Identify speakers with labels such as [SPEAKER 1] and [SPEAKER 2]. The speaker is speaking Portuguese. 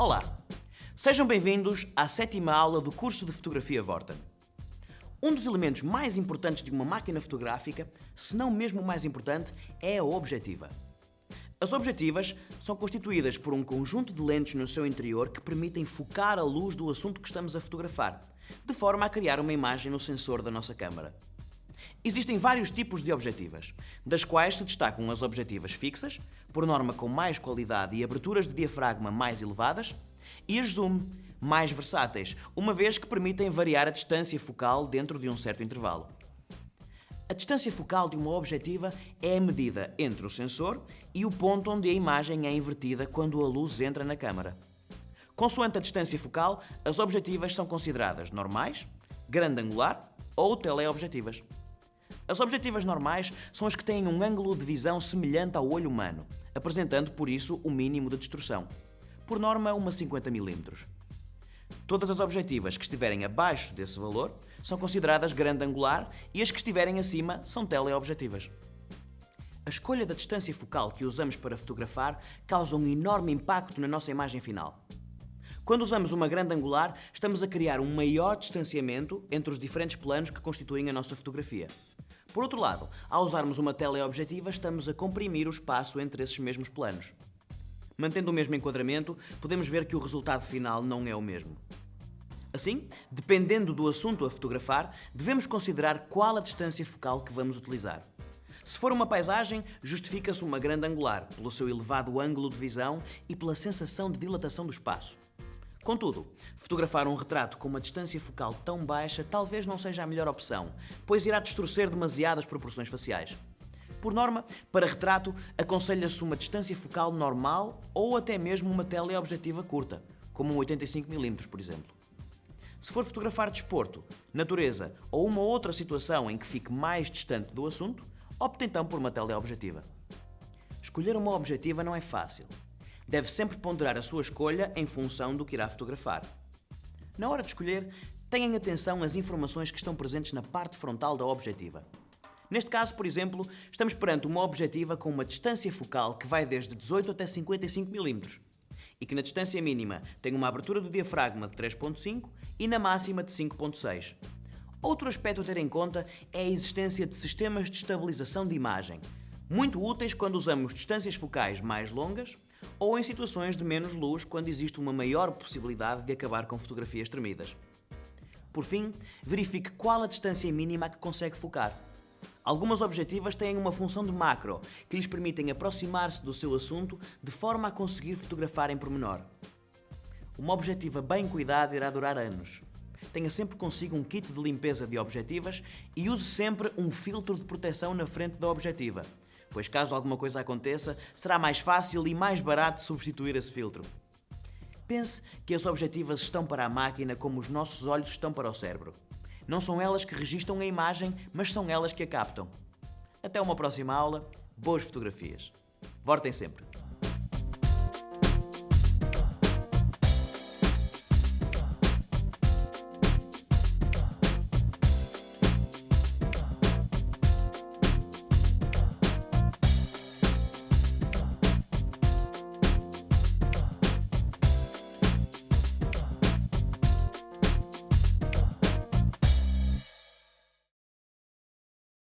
[SPEAKER 1] Olá! Sejam bem-vindos à 7ª aula do curso de Fotografia Vorten. Um dos elementos mais importantes de uma máquina fotográfica, se não mesmo o mais importante, é a objetiva. As objetivas são constituídas por um conjunto de lentes no seu interior que permitem focar a luz do assunto que estamos a fotografar, de forma a criar uma imagem no sensor da nossa câmara. Existem vários tipos de objetivas, das quais se destacam as objetivas fixas, por norma com mais qualidade e aberturas de diafragma mais elevadas, e as zoom, mais versáteis, uma vez que permitem variar a distância focal dentro de um certo intervalo. A distância focal de uma objetiva é a medida entre o sensor e o ponto onde a imagem é invertida quando a luz entra na câmara. Consoante a distância focal, as objetivas são consideradas normais, grande angular ou teleobjetivas. As objetivas normais são as que têm um ângulo de visão semelhante ao olho humano, apresentando por isso o mínimo de distorção, por norma uma 50 mm. Todas as objetivas que estiverem abaixo desse valor são consideradas grande angular e as que estiverem acima são teleobjetivas. A escolha da distância focal que usamos para fotografar causa um enorme impacto na nossa imagem final. Quando usamos uma grande angular, estamos a criar um maior distanciamento entre os diferentes planos que constituem a nossa fotografia. Por outro lado, ao usarmos uma teleobjetiva, estamos a comprimir o espaço entre esses mesmos planos. Mantendo o mesmo enquadramento, podemos ver que o resultado final não é o mesmo. Assim, dependendo do assunto a fotografar, devemos considerar qual a distância focal que vamos utilizar. Se for uma paisagem, justifica-se uma grande angular, pelo seu elevado ângulo de visão e pela sensação de dilatação do espaço. Contudo, fotografar um retrato com uma distância focal tão baixa talvez não seja a melhor opção, pois irá distorcer demasiado as proporções faciais. Por norma, para retrato, aconselha-se uma distância focal normal ou até mesmo uma teleobjetiva curta, como um 85 mm, por exemplo. Se for fotografar desporto, natureza ou uma outra situação em que fique mais distante do assunto, opte então por uma teleobjetiva. Escolher uma objetiva não é fácil. Deve sempre ponderar a sua escolha em função do que irá fotografar. Na hora de escolher, tenham atenção às informações que estão presentes na parte frontal da objetiva. Neste caso, por exemplo, estamos perante uma objetiva com uma distância focal que vai desde 18 até 55 mm e que na distância mínima tem uma abertura do diafragma de 3.5 e na máxima de 5.6. Outro aspecto a ter em conta é a existência de sistemas de estabilização de imagem, muito úteis quando usamos distâncias focais mais longas ou em situações de menos luz, quando existe uma maior possibilidade de acabar com fotografias tremidas. Por fim, verifique qual a distância mínima a que consegue focar. Algumas objetivas têm uma função de macro, que lhes permitem aproximar-se do seu assunto de forma a conseguir fotografar em pormenor. Uma objetiva bem cuidada irá durar anos. Tenha sempre consigo um kit de limpeza de objetivas e use sempre um filtro de proteção na frente da objetiva, pois caso alguma coisa aconteça, será mais fácil e mais barato substituir esse filtro. Pense que as objetivas estão para a máquina como os nossos olhos estão para o cérebro. Não são elas que registram a imagem, mas são elas que a captam. Até uma próxima aula, boas fotografias. Vortem sempre!